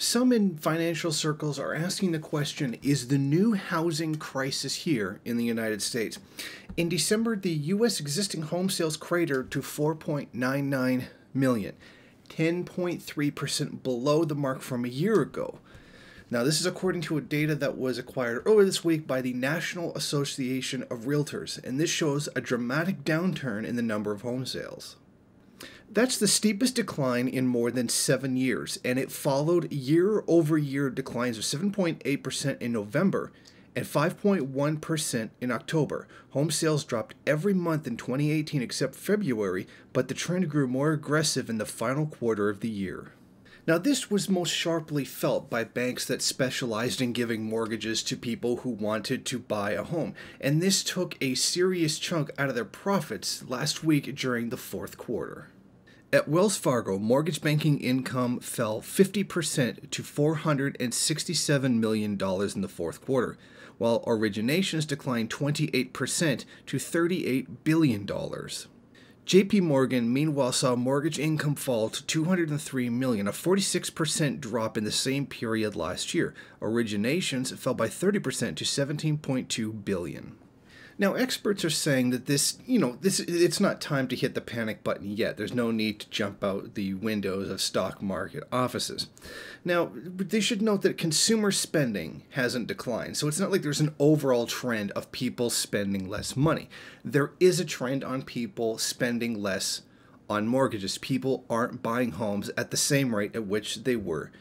Some in financial circles are asking the question, is the new housing crisis here in the United States? In December, the U.S. existing home sales cratered to 4.99 million, 10.3% below the mark from a year ago. Now, this is according to a data that was acquired earlier this week by the National Association of Realtors, and this shows a dramatic downturn in the number of home sales. That's the steepest decline in more than 7 years, and it followed year-over-year declines of 7.8% in November and 5.1% in October. Home sales dropped every month in 2018 except February, but the trend grew more aggressive in the final quarter of the year. Now, this was most sharply felt by banks that specialized in giving mortgages to people who wanted to buy a home, and this took a serious chunk out of their profits last week during the fourth quarter. At Wells Fargo, mortgage banking income fell 50% to $467 million in the fourth quarter, while originations declined 28% to $38 billion. JP Morgan, meanwhile, saw mortgage income fall to $203 million, a 46% drop in the same period last year. Originations fell by 30% to $17.2 billion. Now, experts are saying that it's not time to hit the panic button yet. There's no need to jump out the windows of stock market offices. Now, they should note that consumer spending hasn't declined, so it's not like there's an overall trend of people spending less money. There is a trend on people spending less on mortgages. People aren't buying homes at the same rate at which they were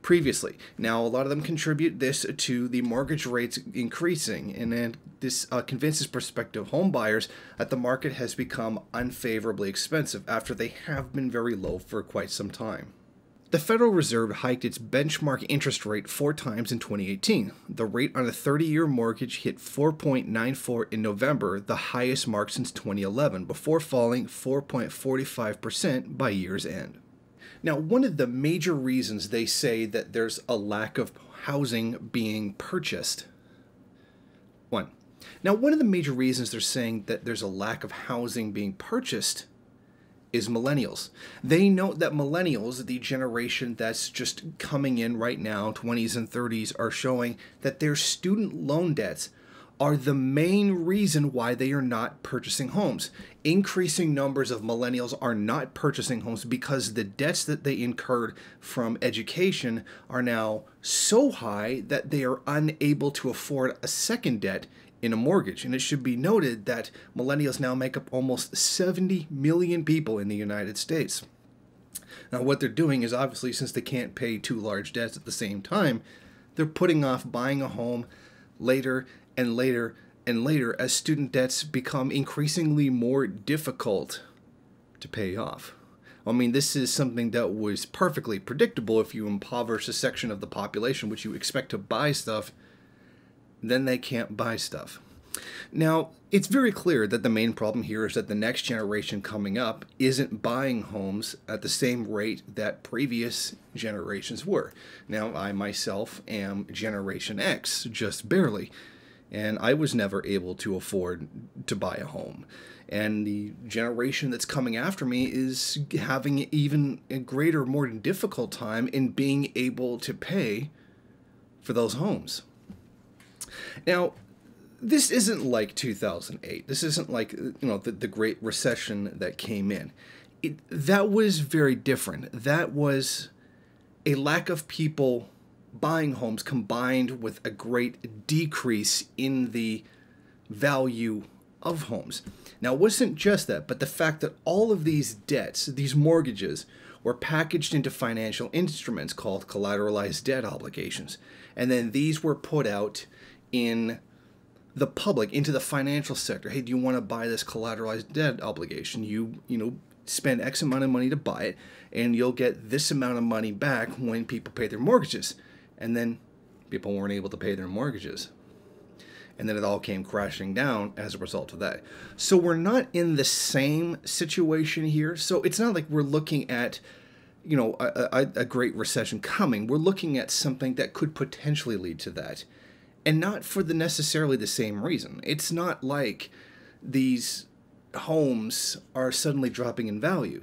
previously. Now, a lot of them contribute this to the mortgage rates increasing, and then this convinces prospective home buyers that the market has become unfavorably expensive after they have been very low for quite some time. The Federal Reserve hiked its benchmark interest rate 4 times in 2018. The rate on a 30-year mortgage hit 4.94 in November, the highest mark since 2011, before falling 4.45% by year's end. Now, one of the major reasons they say that there's a lack of housing being purchased. One of the major reasons they're saying that there's a lack of housing being purchased is millennials. They note that millennials, the generation that's just coming in right now, 20s and 30s, are showing that their student loan debts are the main reason why they are not purchasing homes. Increasing numbers of millennials are not purchasing homes because the debts that they incurred from education are now so high that they are unable to afford a second debt in a mortgage. And it should be noted that millennials now make up almost 70 million people in the United States. Now, what they're doing is, obviously, since they can't pay 2 large debts at the same time, they're putting off buying a home later and later and later as student debts become increasingly more difficult to pay off. I mean, this is something that was perfectly predictable. If you impoverish a section of the population which you expect to buy stuff, then they can't buy stuff. Now, it's very clear that the main problem here is that the next generation coming up isn't buying homes at the same rate that previous generations were. Now, I myself am Generation X, just barely, and I was never able to afford to buy a home. And the generation that's coming after me is having even a greater, more difficult time in being able to pay for those homes. Now, this isn't like 2008. This isn't like, the Great Recession that came in. That was very different. That was a lack of people buying homes combined with a great decrease in the value of homes. Now, it wasn't just that, but the fact that all of these debts, these mortgages, were packaged into financial instruments called collateralized debt obligations. And then these were put out in the public, into the financial sector. Hey, do you want to buy this collateralized debt obligation? You spend X amount of money to buy it, and you'll get this amount of money back when people pay their mortgages. And then people weren't able to pay their mortgages. And then it all came crashing down as a result of that. So we're not in the same situation here. So it's not like we're looking at, a Great Recession coming. We're looking at something that could potentially lead to that. And not for necessarily the same reason. It's not like these homes are suddenly dropping in value.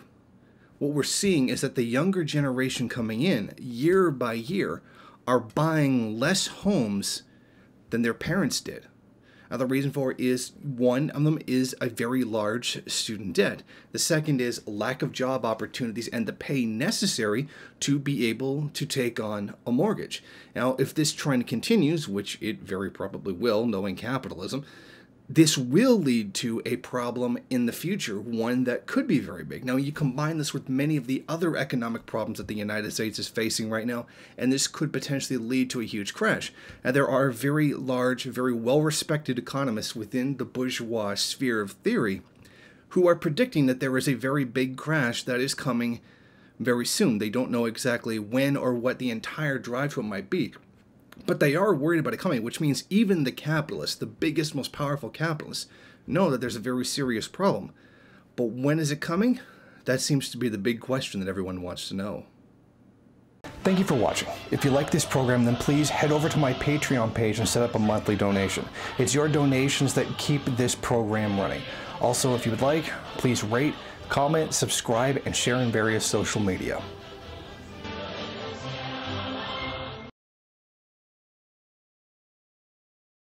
what we're seeing is that the younger generation coming in, year by year, are buying less homes than their parents did. Now, the reason for it is one of them is a very large student debt. The second is lack of job opportunities and the pay necessary to be able to take on a mortgage. Now, if this trend continues, which it very probably will, knowing capitalism, this will lead to a problem in the future, one that could be very big. Now, you combine this with many of the other economic problems that the United States is facing right now, and this could potentially lead to a huge crash. Now, there are very large, very well-respected economists within the bourgeois sphere of theory who are predicting that there is a very big crash that is coming very soon. They don't know exactly when or what the entire drive to it might be. But they are worried about it coming, which means even the capitalists, the biggest, most powerful capitalists, know that there's a very serious problem. But when is it coming? That seems to be the big question that everyone wants to know. Thank you for watching. If you like this program, then please head over to my Patreon page and set up a monthly donation. It's your donations that keep this program running. Also, if you would like, please rate, comment, subscribe, and share in various social media.